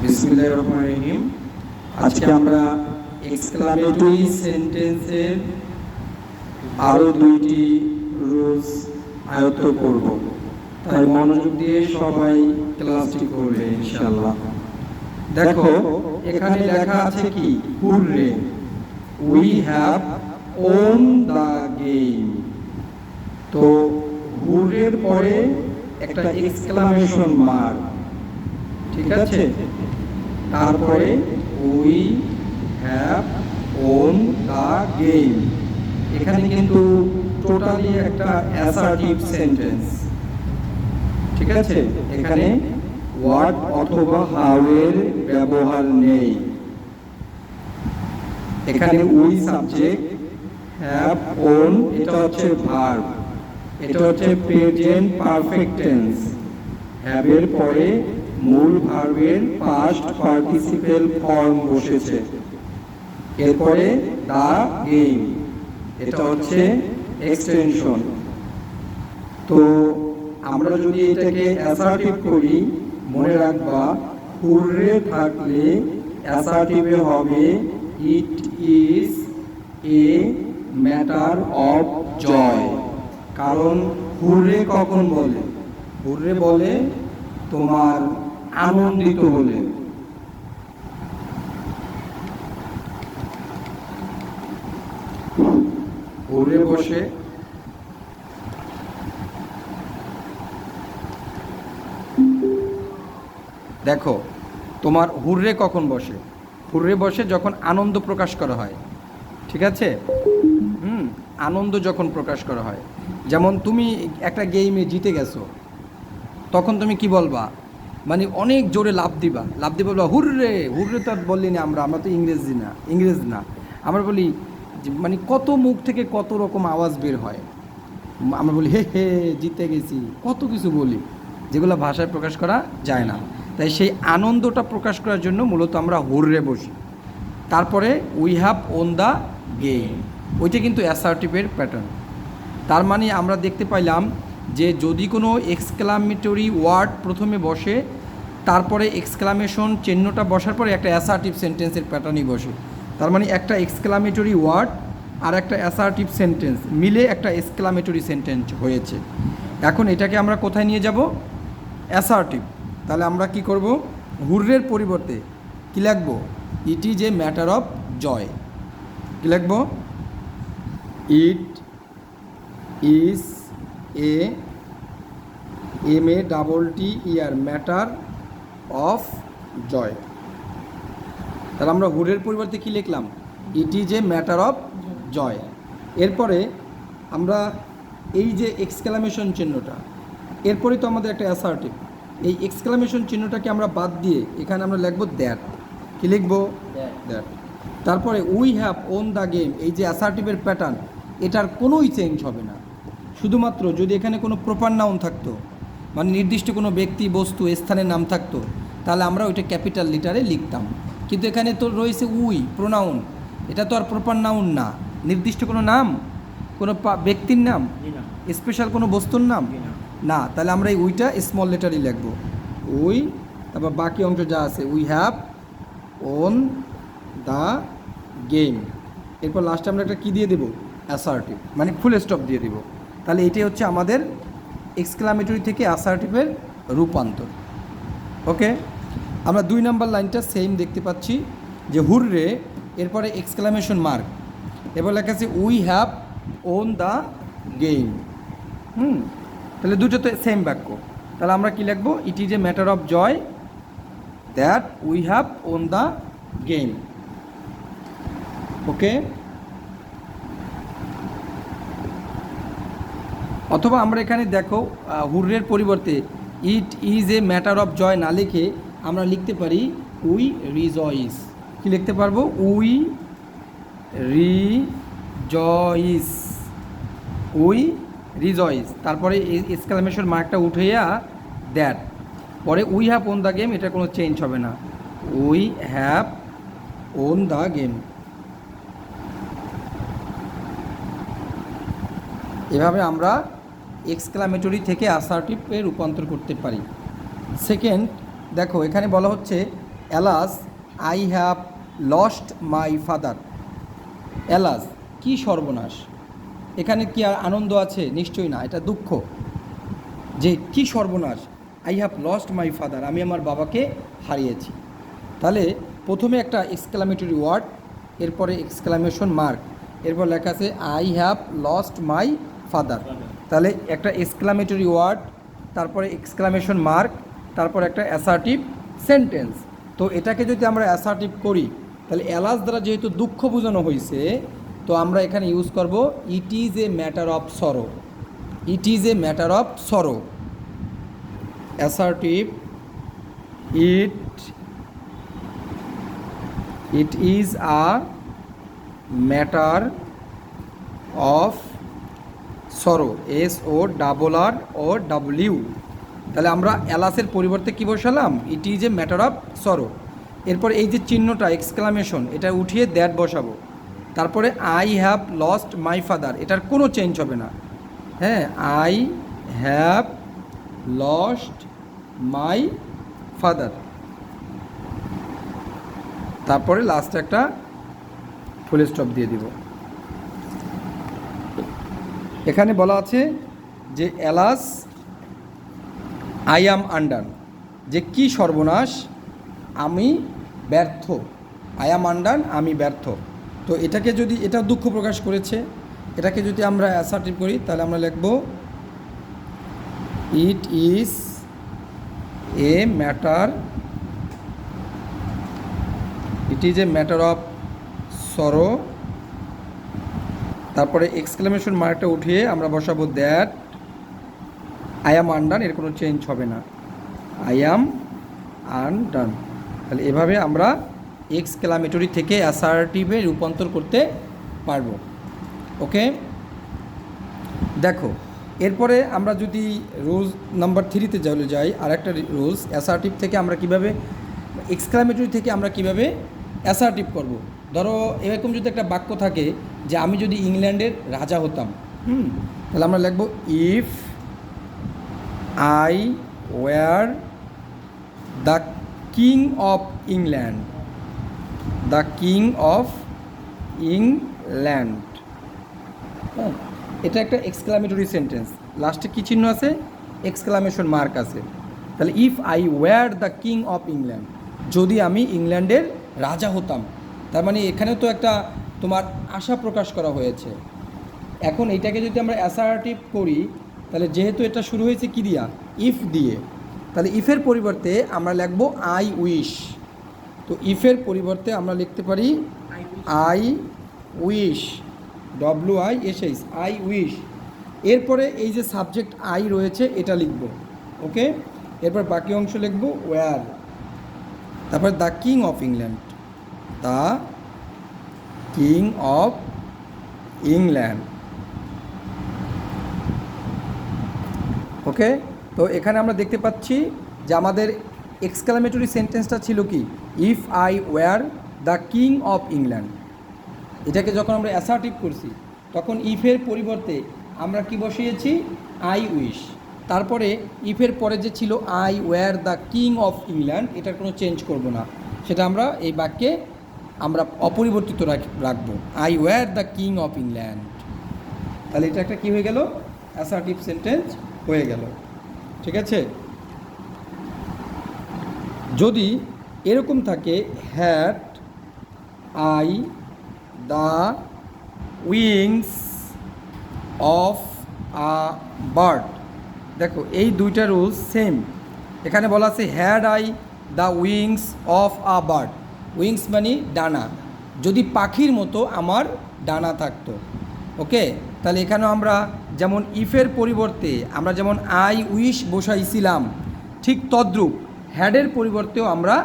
বিসমিল্লাহির রহমানির রহিম। আজকে আমরা এক্সক্লামেটরি সেন্টেন্সের আরো দুইটি রুলস আয়ত্ত করব, তাই মনোযোগ দিয়ে সবাই ক্লাসটি করবে ইনশাআল্লাহ। দেখো এখানে লেখা আছে কি, hurray, we have won the game. তো হুররের পরে একটা এক্সক্লামেশন মার্ক, ঠিক আছে? তারপরে we have won the game. এখানে কিন্তু টোটালি একটা অ্যাসার্টিভ সেন্টেন্স, ঠিক আছে? এখানে হোয়াট অথবা হাউ এর ব্যবহার নেই। এখানে উই সাবজেক্ট, হ্যাভ ওন এটা হচ্ছে ভার্ব, এটা হচ্ছে প্রেজেন্ট পারফেক্ট টেন্স। হ্যাভ এর পরে মূল ভার্বের পাস্ট পার্টিসিপেল ফর্ম বসেছে। এরপরে দা গেম, এটা হচ্ছে এক্সটেনশন। তো আমরা যদি এটাকে অ্যাসার্টিভ করি, মনে রাখবা হুররে থাকলে অ্যাসার্টিভে হবে it is a matter of joy. কারণ হুররে কখন বলে? হুররে বলে তোমার আনন্দিত হলে। হুররে বসে দেখো তোমার হুররে কখন বসে? হুররে বসে যখন আনন্দ প্রকাশ করা হয়, ঠিক আছে? আনন্দ যখন প্রকাশ করা হয়, যেমন তুমি একটা গেমে জিতে গেছো, তখন তুমি কি বলবা? মানে অনেক জোরে লাফ দিবা, বলবা হুররে। হুররে তো আর বললি না, আমরা তো ইংরেজ না, আমরা বলি মানে কত মুখ থেকে কত রকম আওয়াজ বের হয়। আমরা বলি হে হে জিতে গেছি, কত কিছু বলি যেগুলো ভাষায় প্রকাশ করা যায় না। তাই সেই আনন্দটা প্রকাশ করার জন্য মূলত আমরা হুররে বসি। তারপরে we have won the game, ওইটা কিন্তু অ্যাসার্টিভের প্যাটার্ন। তার মানে আমরা দেখতে পাইলাম যে যদি কোনো এক্সক্লামেটরি ওয়ার্ড প্রথমে বসে, তারপরে এক্সক্লামেশন চিহ্নটা বসার পরে একটা অ্যাসার্টিভ সেন্টেন্সের প্যাটার্নই বসে। তার মানে একটা এক্সক্লামেটরি ওয়ার্ড আর একটা অ্যাসার্টিভ সেন্টেন্স মিলে একটা এক্সক্লামেটরি সেন্টেন্স হয়েছে। এখন এটাকে আমরা কোথায় নিয়ে যাব? অ্যাসার্টিভ। তাহলে আমরা কি করব? হুররের পরিবর্তে কি লিখব? It is a matter of joy. কি লিখব? It is a MATTER matter of joy. তাহলে আমরা হুরের পরিবর্তে কি লিখলাম? It is a matter of joy. এরপরে আমরা এই যে এক্সক্লামেশন চিহ্নটা, এরপরে তো আমাদের একটা অ্যাসার্টিভ, এই এক্সক্লামেশন চিহ্নটাকে আমরা বাদ দিয়ে এখানে আমরা লিখবো দ্যাট। কি লিখবো? দ্যাট। তারপরে we have won the game, এই যে অ্যাসার্টিভের প্যাটার্ন, এটার কোনোই চেঞ্জ হবে না। শুধুমাত্র যদি এখানে কোনো প্রপার নাউন থাকতো, মানে নির্দিষ্ট কোনো ব্যক্তি বস্তু স্থানের নাম থাকতো, তাহলে আমরা ওইটা ক্যাপিটাল লিটারে লিখতাম। কিন্তু এখানে তো রয়েছে উই, প্রোনাউন, এটা তো আর প্রপার নাউন না। নির্দিষ্ট কোনো নাম, কোনো ব্যক্তির নাম, স্পেশাল কোনো বস্তুর নাম না। তাহলে আমরা এই উইটা স্মল লেটারই লিখবো, উই। তারপর বাকি অংশ যা আছে, we have won the game. এরপর লাস্টে আমরা একটা কী দিয়ে দেবো? অ্যাসার্টিভ, মানে ফুল স্টপ দিয়ে দেবো। তাহলে এটাই হচ্ছে আমাদের এক্সক্লামেটরি থেকে অ্যাসার্টিভের রূপান্তর। ওকে, আমরা 2 নম্বর লাইনটা সেম দেখতে পাচ্ছি যে হুররে, এরপরে এক্সক্লামেশন মার্ক, এবার লেখা আছে we have won the game. তাহলে দুটো তো সেম বাক্য। তাহলে আমরা কি লিখবো? It is a matter of joy that we have won the game. Okay, অথবা আমরা এখানে দেখো হুররের পরিবর্তে it is a matter of joy না লিখে আমরা লিখতে পারি উই রিজয়েস। কি লিখতে পারবো? We rejoice, we rejoice. তারপরে এক্সক্লামেশন মার্কটা উঠাইয়া দ্যাট, পরে we have won the game, এটা কোনো চেঞ্জ হবে না, we have won the game. এভাবে আমরা এক্সক্লামেটরি থেকে অ্যাসার্টিভে রূপান্তর করতে পারি। সেকেন্ড, দেখো এখানে বলা হচ্ছে alas I have lost my father. Alas কি সর্বনাশ, এখানে কি আর আনন্দ আছে? নিশ্চয়ই না, এটা দুঃখ যে কি সর্বনাশ, I have lost my father, আমি আমার বাবাকে হারিয়েছি। তাহলে প্রথমে একটা এক্সক্লামেটরি ওয়ার্ড, এরপরে এক্সক্লামেশন মার্ক, এরপর লেখা আছে I have lost my father. তাহলে একটা এক্সক্লামেটরি ওয়ার্ড, তারপরে এক্সক্লামেশন মার্ক, তারপর একটা অ্যাসার্টিভ সেন্টেন্স। তো এটাকে যদি আমরা অ্যাসার্টিভ করি, তাহলে অ্যালাস দ্বারা যেহেতু দুঃখ বোঝানো হয়েছে, তো আমরা এখানে ইউজ করব ইট ইজ এ ম্যাটার অফ সরো। ইট ইজ এ ম্যাটার অফ সরো। Assertive, it is a matter of সরো, SORROW। তাহলে আমরা অ্যালাসের পরিবর্তে কী বসালাম? ইট ইজ এ ম্যাটার অফ সরো। এরপর এই যে চিহ্নটা এক্সক্লামেশন, এটা উঠিয়ে দ্যাট বসাবো। তারপরে I have lost my father, এটার কোনো চেঞ্জ হবে না। হ্যাঁ, I have lost my father. তারপরে লাস্টে একটা ফুল স্টপ দিয়ে দিব। এখানে বলা আছে যে অ্যালাস আই অ্যাম আন্ডার, যে কি সর্বনাশ, আমি ব্যর্থ। আই অ্যাম আন্ডার, আমি ব্যর্থ। তো এটাকে যদি, এটা দুঃখ প্রকাশ করেছে, এটাকে যদি আমরা অ্যাসার্টিভ করি, তাহলে আমরা লিখব it is a matter, it is a matter of সরো। তারপরে এক্সক্লামেশন মার্কটা উঠিয়ে আমরা বসাবো দ্যাট আই অ্যাম আনডান, এর কোনো চেঞ্জ হবে না, আই অ্যাম আনডান। তাহলে এভাবে আমরা এক্সক্লামেটরি থেকে অ্যাসার্টিভে রূপান্তর করতে পারবো। ওকে, দেখো এরপরে আমরা যদি রুলস নাম্বার 3-তে চলে যাই, আর একটা রুলস অ্যাসার্টিভ থেকে আমরা কিভাবে, এক্সক্লামেটরি থেকে আমরা কিভাবে অ্যাসার্টিভ করব। ধরো এরকম যদি একটা বাক্য থাকে যে আমি যদি ইংল্যান্ডের রাজা হতাম, তাহলে আমরা লিখব if I were the king of England, the king of England. হ্যাঁ, এটা একটা এক্সক্লামেটরি সেন্টেন্স, লাস্টে কী চিহ্ন আছে? এক্সক্লামেশন মার্ক আছে। তাহলে if I were the king of England, যদি আমি ইংল্যান্ডের রাজা হতাম, তার মানে এখানে তো একটা তোমার আশা প্রকাশ করা হয়েছে। এখন এইটাকে যদি আমরা অ্যাসার্টিভ করি, তাহলে যেহেতু এটা শুরু হয়েছে কি দিয়া? ইফ দিয়ে, তাহলে ইফের পরিবর্তে আমরা লিখব আই উইশ। তো ইফের পরিবর্তে আমরা লিখতে পারি I wish, WISH, I wish. এরপরে এই যে সাবজেক্ট আই রয়েছে এটা লিখব। ওকে, এরপর বাকি অংশ লিখব ওয়ার, তারপর the king of England, the king of England. Okay, তো এখানে আমরা দেখতে পাচ্ছি যে আমাদের এক্সক্লামেটরি সেন্টেন্সটা ছিল কি? If I were the king of England. এটাকে যখন আমরা অ্যাসার্টিভ করছি, তখন ইফের পরিবর্তে আমরা কি বসিয়েছি? I wish. তারপরে ইফের পরে যে ছিল I were the king of England, এটার কোনো চেঞ্জ করব না, সেটা আমরা এই বাক্যে আমরা অপরিবর্তিত রাখবো, I were the king of England. তাহলে এটা একটা কী হয়ে গেল? অ্যাসার্টিভ সেন্টেন্স হয়ে গেল। ঠিক আছে, যদি এরকম থাকে had I the wings of a bird, দেখো এই দুইটা রুলস সেম। এখানে বলা আছে had I the wings of a bird, wings মানে ডানা, যদি পাখির মতো আমার ডানা থাকতো। ওকে, তাহলে এখানেও আমরা যেমন ইফের পরিবর্তে আমরা যেমন আই উইশ বসাইছিলাম, ঠিক তদ্রূপ হ্যাডের পরিবর্তেও আমরা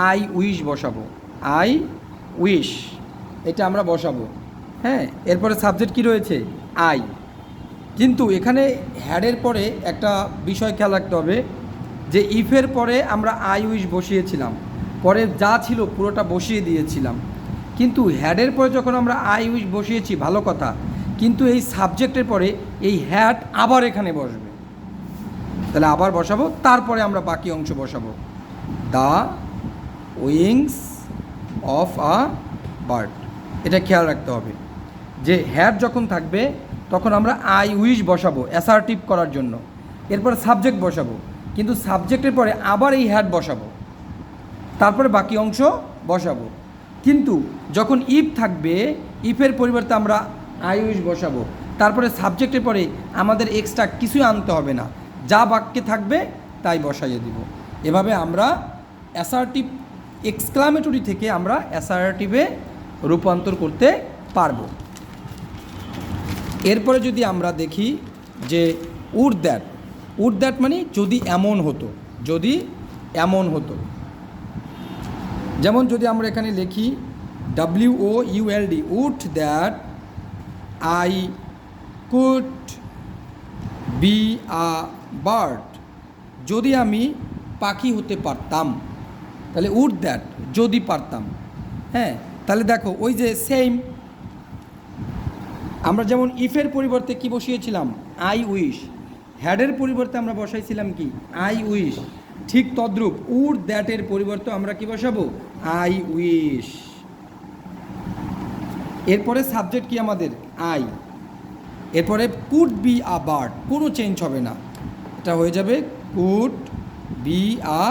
আই উইশ বসাবো, আই উইশ, এটা আমরা বসাবো। হ্যাঁ, এরপরে সাবজেক্ট কি রয়েছে? আই। কিন্তু এখানে হ্যাডের পরে একটা বিষয় খেয়াল রাখতে হবে যে ইফের পরে আমরা আই উইশ বসিয়েছিলাম, পরে যা ছিল পুরোটা বসিয়ে দিয়েছিলাম, কিন্তু হ্যাডের পরে যখন আমরা আই উইশ বসিয়েছি ভালো কথা, কিন্তু এই সাবজেক্টের পরে এই হ্যাড আবার এখানে বসবে, তাহলে আবার বসাবো, তারপরে আমরা বাকি অংশ বসাবো। The wings of a bird. এটা খেয়াল রাখতে হবে যে হ্যাড যখন থাকবে তখন আমরা আই উইশ বসাবো অ্যাসার্টিভ করার জন্য, এরপর সাবজেক্ট বসাবো, কিন্তু সাবজেক্টের পরে আবার এই হ্যাড বসাবো, তারপরে বাকি অংশ বসাবো। কিন্তু যখন ইফ থাকবে, ইফের পরিবর্তে আমরা আই উইশ বসাবো, তারপরে সাবজেক্টের পরে আমাদের এক্সট্রা কিছুই আনতে হবে না, যা বাক্যে থাকবে তাই বসাইয়ে দিব। এভাবে আমরা অ্যাসার্টিভ এক্সক্লামেটরি থেকে আমরা অ্যাসার্টিভে রূপান্তর করতে পারবো। এরপরে যদি আমরা দেখি যে উড দ্যাট মানে যদি এমন হতো, যদি এমন হতো। যেমন যদি আমরা এখানে লিখি WOULD, would that I could be a bird, যদি আমি পাখি হতে পারতাম, তাহলে উড দ্যাট যদি পারতাম। হ্যাঁ, তাহলে দেখো ওই যে সেম, আমরা যেমন ইফের পরিবর্তে কি বসিয়েছিলাম আই উইশ, হ্যাডের পরিবর্তে আমরা বসাইছিলাম কি আই উইশ, ঠিক তদ্রূপ উড দ্যাটের পরিবর্তে আমরা কি বসাবো আই উইশ। এরপরে সাবজেক্ট কি আমাদের আই, এরপরে কুড বি আ বার্ড, কোনো চেঞ্জ হবে না, এটা হয়ে যাবে কুড বি আ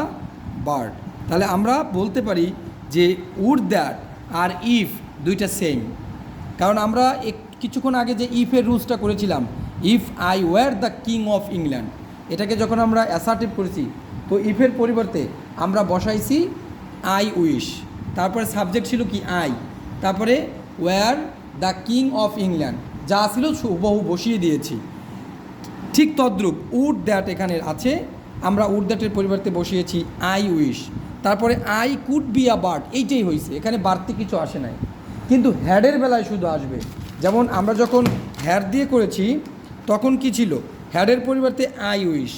বার্ড। তাহলে আমরা বলতে পারি যে উড দ্যাট আর ইফ দুইটা সেম, কারণ আমরা কিছুক্ষণ আগে যে ইফের রুলসটা করেছিলাম, if I were the king of England, এটাকে যখন আমরা অ্যাসার্টিভ করেছি, তো ইফের পরিবর্তে আমরা বসাইছি আই উইশ, তারপরে সাবজেক্ট ছিল কি আই, তারপরে were the king of England, যা ছিল হুবহু বসিয়ে দিয়েছি। ঠিক তদ্রূপ উড দ্যাট এখানে আছে, আমরা উড দ্যাটের পরিবর্তে বসিয়েছি আই উইশ, তারপরে I could be a bird, এইটাই হয়েছে, এখানে বাড়তি কিছু আসে নাই। কিন্তু হ্যাডের বেলায় শুধু আসবে, যেমন আমরা যখন হ্যাড দিয়ে করেছি তখন কি ছিল, হ্যাডের পরিবর্তে আই উইশ,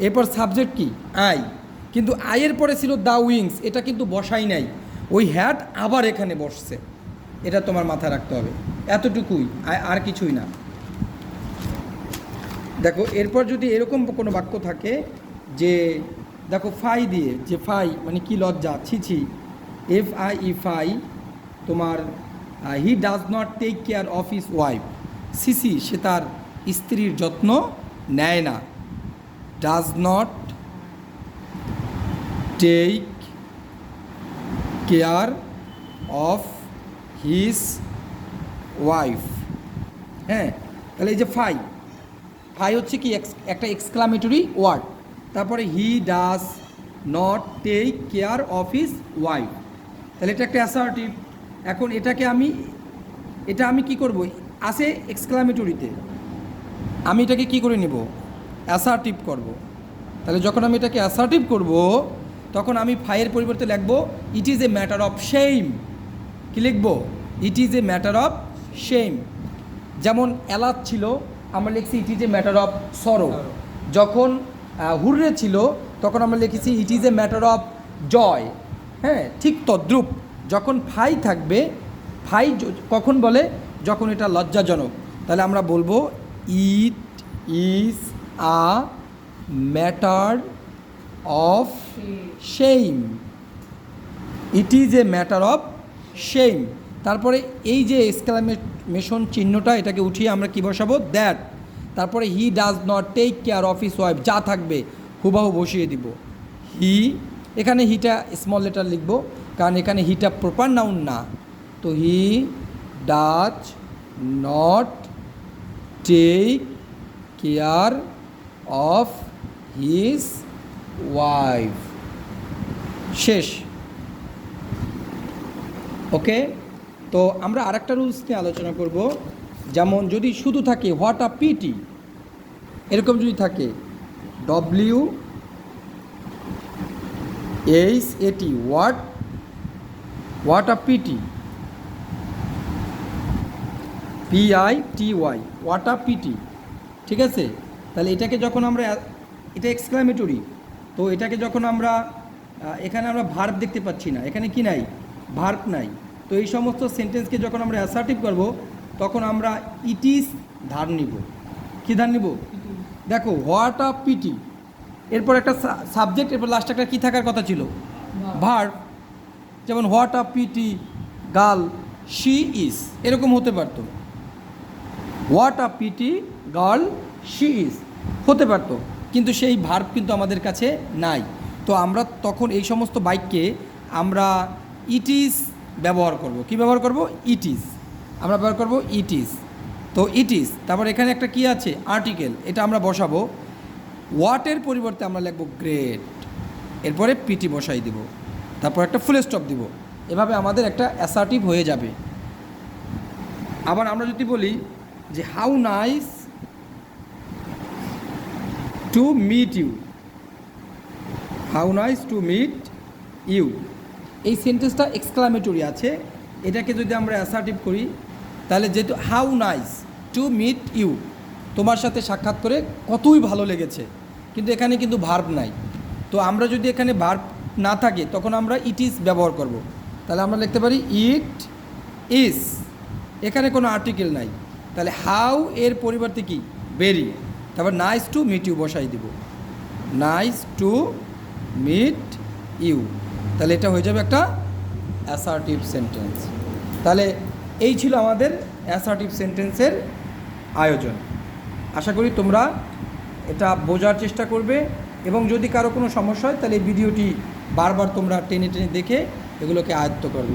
এরপর সাবজেক্ট কি আই, কিন্তু আইয়ের পরে ছিল দ্য উইংস, এটা কিন্তু বসাই নাই, ওই হ্যাড আবার এখানে বসছে, এটা তোমার মাথায় রাখতে হবে, এতটুকুই, আর কিছুই না। দেখো এরপর যদি এরকম কোনো বাক্য থাকে যে দেখো ফাই দিয়ে, যে ফাই মানে কি লজ্জা, ছি, FIE, তোমার he does not take care of his wife, সিসি সে তার স্ত্রীর যত্ন নেয় না, does not take care of his wife. হ্যাঁ, তাহলে এই যে ফাই হচ্ছে কি একটা এক্সক্লামেটরি ওয়ার্ড, তারপরে he does not take care of his wife, তাহলে এটা একটা অ্যাসার্টিভ। এখন এটা আমি কি করব, আছে এক্সক্লামেটরিতে, আমি এটাকে কি করে নেব অ্যাসার্টিভ করব। তাহলে যখন আমি এটাকে অ্যাসার্টিভ করব তখন আমি ফাইয়ের পরিবর্তে লিখব it is a matter of shame. কি লিখব, it is a matter of shame. যেমন অ্যালাদ ছিল, আমরা লিখছি it is a matter of sorrow. যখন হুররে ছিল তখন আমরা লিখেছি it is a matter of joy. হ্যাঁ, ঠিক তদ্রূপ যখন ফাই থাকবে, ফাই কখন বলে, যখন এটা লজ্জাজনক, তাহলে আমরা বলবো it is a matter of shame, it is a matter of shame. তারপরে এই যে এক্সক্লামেশন চিহ্নটা, এটাকে উঠিয়ে আমরা কি বসাবো দ্যাট, তারপরে he does not take care of his wife, যা থাকবে হুবাহু বসিয়ে দিব হি। এখানে হিটা স্মল লেটার লিখব, কারণ এখানে হিটা প্রপার নাউন না, তো he does not take care of his wife, শেষ। ওকে, তো আমরা আরেকটা রুলস নিয়ে আলোচনা করব। যেমন যদি শুধু থাকে হোয়াট আ পিটি, এরকম যদি থাকে WHAT, what a PT, PITY, what a PT, ঠিক আছে। তাহলে এটাকে যখন আমরা, এটা এক্সক্লামেটরি, তো এটাকে যখন আমরা এখানে আমরা ভার্ব দেখতে পাচ্ছি না, এখানে কি নাই, ভার্ব নাই, তো এই সমস্ত সেন্টেন্সকে যখন আমরা অ্যাসার্টিভ করব তখন আমরা ইট ইজ ধার নিব। কী ধার নিব, দেখো হোয়াট আ পিটি, এরপর একটা সাবজেক্ট, এরপর লাস্ট একটা কী থাকার কথা ছিল, ভার্ব, যেমন what a PT girl she is, এরকম হতে পারতো। What a PT girl she is হতে পারতো, কিন্তু সেই ভার্ব কিন্তু আমাদের কাছে নাই। তো আমরা তখন এই সমস্ত বাক্যে আমরা ইট ইজ ব্যবহার করব। কি ব্যবহার করব? It is. আমরা ব্যবহার করব ইট ইজ। তো ইট ইজ, তারপর এখানে একটা কি আছে? আর্টিকেল, এটা আমরা বসাবো। হোয়াটের পরিবর্তে আমরা লিখব গ্রেট, এরপরে পিটি বসাই দিব, তারপর একটা ফুল স্টপ দিব। এভাবে আমাদের একটা অ্যাসার্টিভ হয়ে যাবে। আবার আমরা যদি বলি যে how nice to meet you, how nice to meet you, এই সেন্টেন্সটা এক্সক্লামেটরি আছে। এটাকে যদি আমরা অ্যাসার্টিভ করি তাহলে যেহেতু how nice to meet you, তোমার সাথে সাক্ষাৎ করে কতই ভালো লেগেছে, কিন্তু এখানে কিন্তু ভার্ব নাই। তো আমরা যদি এখানে ভার্ব না থাকে তখন আমরা ইট ইজ ব্যবহার করব। তাহলে আমরা লিখতে পারি ইট ইজ, এখানে কোনো আর্টিকেল নাই। তাহলে হাউ এর পরিবর্তে কি? ভেরি, তারপর নাইস টু মিট ইউ বসাই দিব, নাইস টু মিট ইউ। তাহলে এটা হয়ে যাবে একটা অ্যাসার্টিভ সেন্টেন্স। তাহলে এই ছিল আমাদের অ্যাসার্টিভ সেন্টেন্সের আয়োজন। আশা করি তোমরা এটা বোঝার চেষ্টা করবে, এবং যদি কারো কোনো সমস্যা হয় তাহলে এই ভিডিওটি বারবার তোমরা টেনে টেনে দেখে এগুলোকে আয়ত্ত করবে।